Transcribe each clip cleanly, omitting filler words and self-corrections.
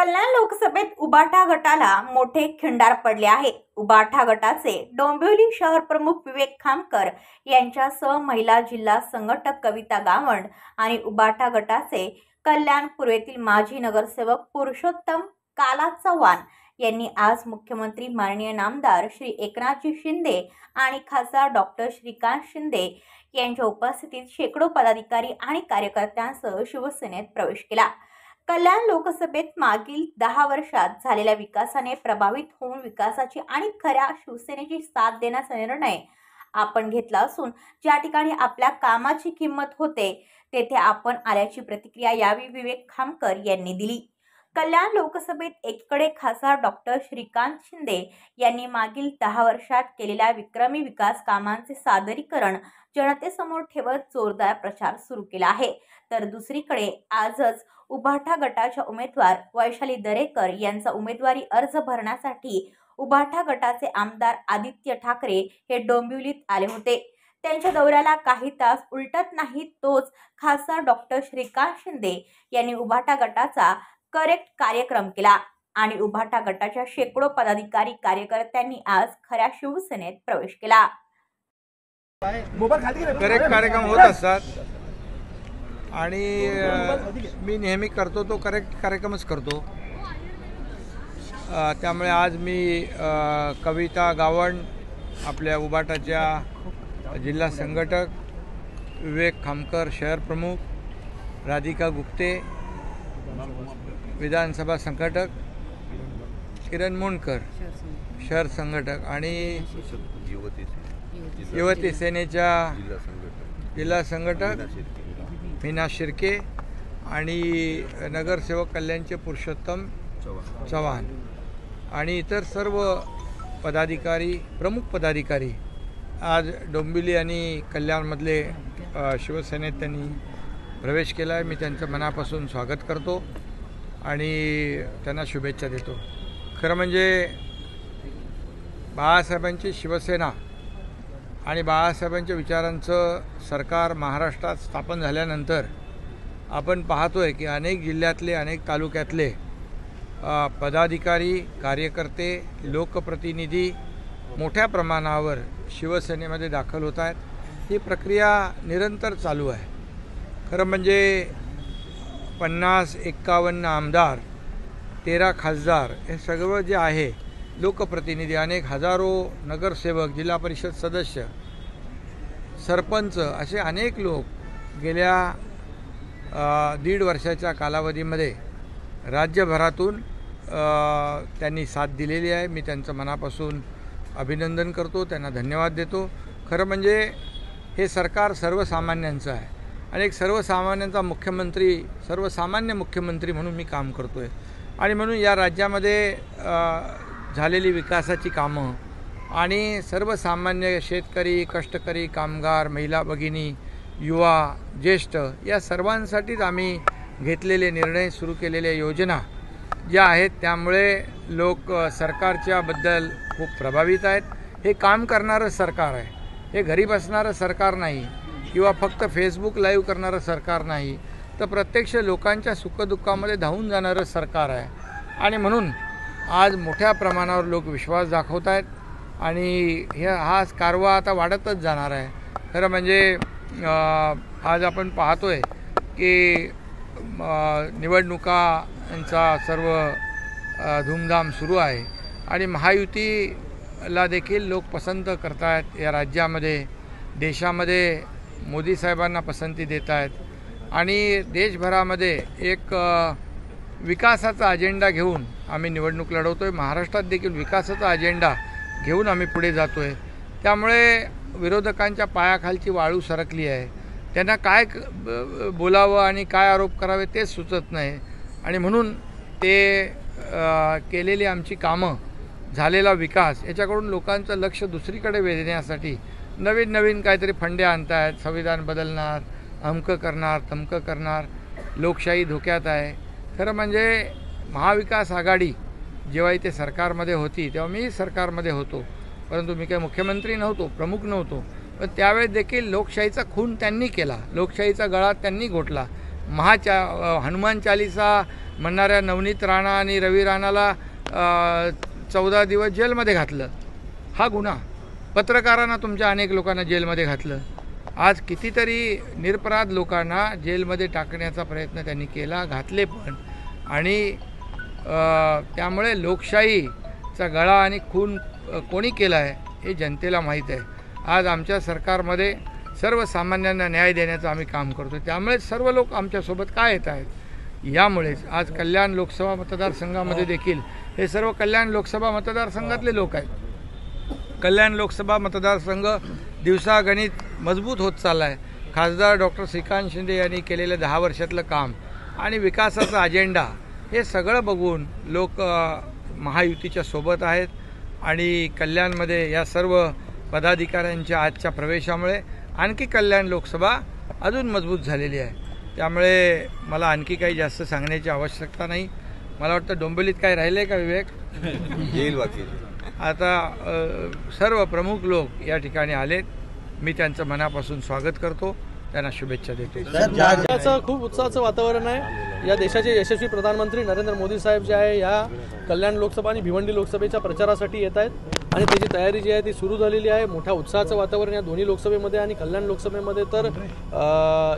कल्याण लोकसभेत उबाटा गटाला मोठे खिंडार पडले आहे। उबाटा गटाचे डोंबिवली शहर प्रमुख विवेक खामकर यांच्यासह महिला जिल्हा संघटक कविता गावंड आणि उबाटा गटाचे कल्याण पूर्वेतील माजी नगरसेवक पुरुषोत्तम काला चव्हाण यांनी आज मुख्यमंत्री माननीय नामदार श्री एकनाथजी शिंदे आणि खासदार डॉक्टर श्रीकांत शिंदे यांच्या उपस्थितीत शेकडो पदाधिकारी आणि कार्यकर्त्यांसह शिवसेनेत प्रवेश केला। कल्याण लोकसभेत मागील 10 वर्षात झालेल्या विकासाने प्रभावित होऊन विकासाची आणि खऱ्या शिवसेनेची साथ देण्याचा निर्णय आपण घेतला असून ज्या ठिकाणी आपल्या कामाची किंमत होते तेथे आपण आल्याची प्रतिक्रिया यावेळी विवेक खामकर यांनी दिली। कल्याण लोकसभेत एकीकडे खासदार डॉक्टर श्रीकांत शिंदे यांनी मागील 10 वर्षात केलेल्या विक्रमी विकास कामांचे सादरीकरण जनतेसमोर ठेवत जोरदार प्रचार सुरू केला आहे, तर दुसरीकडे आजच उबाटा गटाच्या उमेदवार वैशाली दरेकर यांचा उमेदवारी अर्ज भरण्यासाठी उबाटा गटाचे आमदार आदित्य ठाकरे हे डोंबिवलीत आले होते। त्यांच्या दौऱ्याला काही तास उलटत नाही तोच खासदार डॉक्टर श्रीकांत शिंदे यांनी उबाटा गटाचा करेक्ट कार्यक्रम केला आणि उबाटा गटाच्या शेकडो पदाधिकारी कार्यकर्त्यांनी आज खऱ्या शिवसेनेत प्रवेश केला। करेक्ट कार्यक्रम होत असतात आणि मी नेहमी करतो तो करेक्ट कार्यक्रमच करतो। त्यामुळे आज मी कविता गावंड, आपल्या उबाटाच्या जिल्हा संघटक, विवेक खामकर शहर प्रमुख, राधिका गुप्ते विधानसभा संघटक, किरण मोंडकर शहर संघटक आणि युवती सेनेच्या जिल्हा संघटक मीना शिर्के आणि नगरसेवक कल्याणचे पुरुषोत्तम चव्हाण आणि इतर सर्व पदाधिकारी, प्रमुख पदाधिकारी आज डोंबिवली आणि कल्याणमधले शिवसेनेत त्यांनी प्रवेश केला आहे। मी त्यांचं मनापासून स्वागत करतो आणि त्यांना शुभेच्छा देतो। खरं म्हणजे बाळासाहेबांची शिवसेना आणि बाळासाहेबांच्या विचारांचं सरकार महाराष्ट्रात स्थापन झाल्यानंतर आपण पाहतोय की अनेक जिल्ह्यातले, अनेक तालुक्यातले पदाधिकारी, कार्यकर्ते, लोकप्रतिनिधी मोठ्या प्रमाणावर शिवसेनेमध्ये दाखल होत आहेत। ही प्रक्रिया निरंतर चालू आहे। खरं म्हणजे 50-51 आमदार, 13 खासदार, हे सगळं जे आहे लोकप्रतिनिधी, अनेक हजारो नगरसेवक, जिल्हा परिषद सदस्य, सरपंच, असे अनेक लोक गेल्या 1.5 वर्षाच्या कालावधीमध्ये राज्यभरातून त्यांनी साथ दिलेली आहे। मी त्यांचं मनापासून अभिनंदन करतो, त्यांना धन्यवाद देतो। खरं म्हणजे हे सरकार सर्वसामान्यांचं आहे आणि एक सर्वसामान्यांचा मुख्यमंत्री, सर्वसामान्य मुख्यमंत्री म्हणून मी काम करतो आहे आणि म्हणून या राज्यामध्ये झालेली विकासाची कामं आणि सर्वसामान्य शेतकरी, कष्टकरी, कामगार, महिला भगिनी, युवा, ज्येष्ठ या सर्वांसाठीच आम्ही घेतलेले निर्णय, सुरू केलेल्या योजना ज्या आहेत त्यामुळे लोक सरकारच्या बद्दल खूप प्रभावित आहेत। हे काम करणारं सरकार आहे, हे घरी बसणारं सरकार नाही किंवा फक्त फेसबुक लाईव्ह करणारं सरकार नाही, तर प्रत्यक्ष लोकांच्या सुखदुःखामध्ये धावून जाणारं सरकार आहे आणि म्हणून आज मोठ्या प्रमाणावर लोक विश्वास दाखवत आहेत आणि हा कारवा आता वाढतच जाणार आहे। खरं म्हणजे आज आपण पाहतोय की निवडणुकांचा सर्व धूमधाम सुरू आहे आणि महायुतीला देखील लोक पसंत करत आहेत। या राज्यामध्ये, देशामध्ये मोदी साहेबांना पसंती देत आहेत आणि देशभरामध्ये एक विकासाचा अजेंडा घेऊन आम्ही निवडणूक लढवतो आहे। महाराष्ट्रात देखील विकासाचा अजेंडा घेऊन आम्ही पुढे जातो आहे। त्यामुळे विरोधकांच्या पायाखालची वाळू सरकली आहे, त्यांना काय बोलावं आणि काय आरोप करावे तेच सुचत नाही आणि म्हणून ते केलेली आमची कामं, झालेला विकास याच्याकडून लोकांचं लक्ष दुसरीकडे वेधण्यासाठी नवीन नवीन काहीतरी फंडे आणतायत, संविधान बदलणार, अमकं करणार, तमकं करणार, लोकशाही धोक्यात आहे। खरं म्हणजे महाविकास आघाडी जेव्हा इथे सरकारमध्ये होती तेव्हा मी सरकारमध्ये होतो, परंतु मी काही मुख्यमंत्री नव्हतो, प्रमुख नव्हतो, पण त्यावेळेस देखील लोकशाहीचा खून त्यांनी केला, लोकशाहीचा गळा त्यांनी घोटला। हनुमान चालीसा म्हणणाऱ्या नवनीत राणा आणि रवी राणाला 14 दिवस जेलमध्ये घातलं, हा गुन्हा. पत्रकारांना तुमच्या अनेक लोकांना जेलमध्ये घातलं. आज कितीतरी निरपराध लोकांना जेलमध्ये टाकण्याचा प्रयत्न त्यांनी केला, घातले पण. आणि त्यामुळे लोकशाहीचा गळा आणि खून कोणी केला आहे हे जनतेला माहीत आहे. आज आमच्या सरकारमध्ये सर्वसामान्यांना न्याय देण्याचं आम्ही काम करतो. त्यामुळे सर्व लोक आमच्यासोबत का येत आहेत? यामुळेच आज कल्याण लोकसभा मतदारसंघामध्ये देखील हे सर्व कल्याण लोकसभा मतदारसंघातले लोक आहेत. कल्याण लोकसभा मतदारसंघ दिवसागणित मजबूत होत चालला आहे. खासदार डॉक्टर श्रीकांत शिंदे यांनी केलेलं 10 वर्षातलं काम आणि विकासाचा अजेंडा हे सगळं बघून लोक महायुतीच्या सोबत आहेत. आणि कल्याणमध्ये या सर्व पदाधिकाऱ्यांच्या आजच्या प्रवेशामुळे आणखी कल्याण लोकसभा अजून मजबूत झालेली आहे. त्यामुळे मला आणखी काही जास्त सांगण्याची आवश्यकता नाही. मला वाटतं डोंबिवलीत काय राहिलं आहे का विवेक? येईल बाकी. आता सर्व प्रमुख लोक या ठिकाणी आलेत. मी त्यांचं मनापासून स्वागत करतो, त्यांना शुभेच्छा देतो. राज्याचं खूप उत्साहाचं वातावरण आहे. या देशाचे यशस्वी प्रधानमंत्री नरेंद्र मोदी साहेब जे आहे या कल्याण लोकसभा आणि भिवंडी लोकसभेच्या प्रचारासाठी येत आहेत आणि त्याची तयारी जी आहे ती सुरू झालेली आहे. मोठ्या उत्साहाचं वातावरण या दोन्ही लोकसभेमध्ये आणि कल्याण लोकसभेमध्ये तर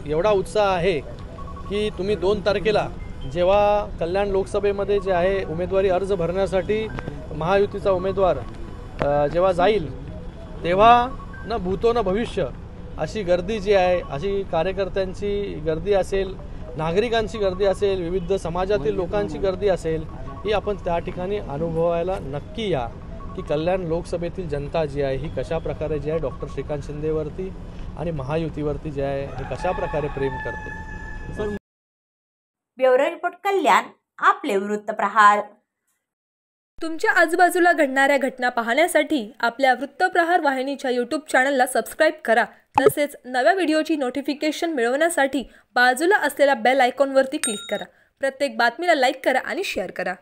एवढा उत्साह आहे की तुम्ही 2 तारखेला जेव्हा कल्याण लोकसभेमध्ये जे आहे उमेदवारी अर्ज भरण्यासाठी महायुतीचा उमेदवार जेव्हा जाईल तेव्हा न भूतो न भविष्य अशी गर्दी जी आहे, अशी कार्यकर्त्यांची गर्दी असेल, नागरिकांची गर्दी असेल, विविध समाजातील लोकांची गर्दी असेल, ही आपण त्या ठिकाणी अनुभवायला नक्की या की कल्याण लोकसभेतील जनता जी आहे ही कशा प्रकारे जी आहे डॉक्टर श्रीकांत शिंदेवरती आणि महायुतीवरती जे आहे हे कशा प्रकारे प्रेम करते. ब्युरो रिपोर्ट कल्याण, आपले वृत्तप्रहार. तुमच्या आजूबाजूला घडणाऱ्या घटना पाहण्यासाठी आपल्या वृत्तप्रहार वाहिनीच्या यूट्यूब चॅनलला सबस्क्राईब करा. तसेच नव्या व्हिडिओची नोटिफिकेशन मिळवण्यासाठी बाजूला असलेल्या बेल आयकॉनवरती क्लिक करा. प्रत्येक बातमीला लाईक करा आणि शेअर करा.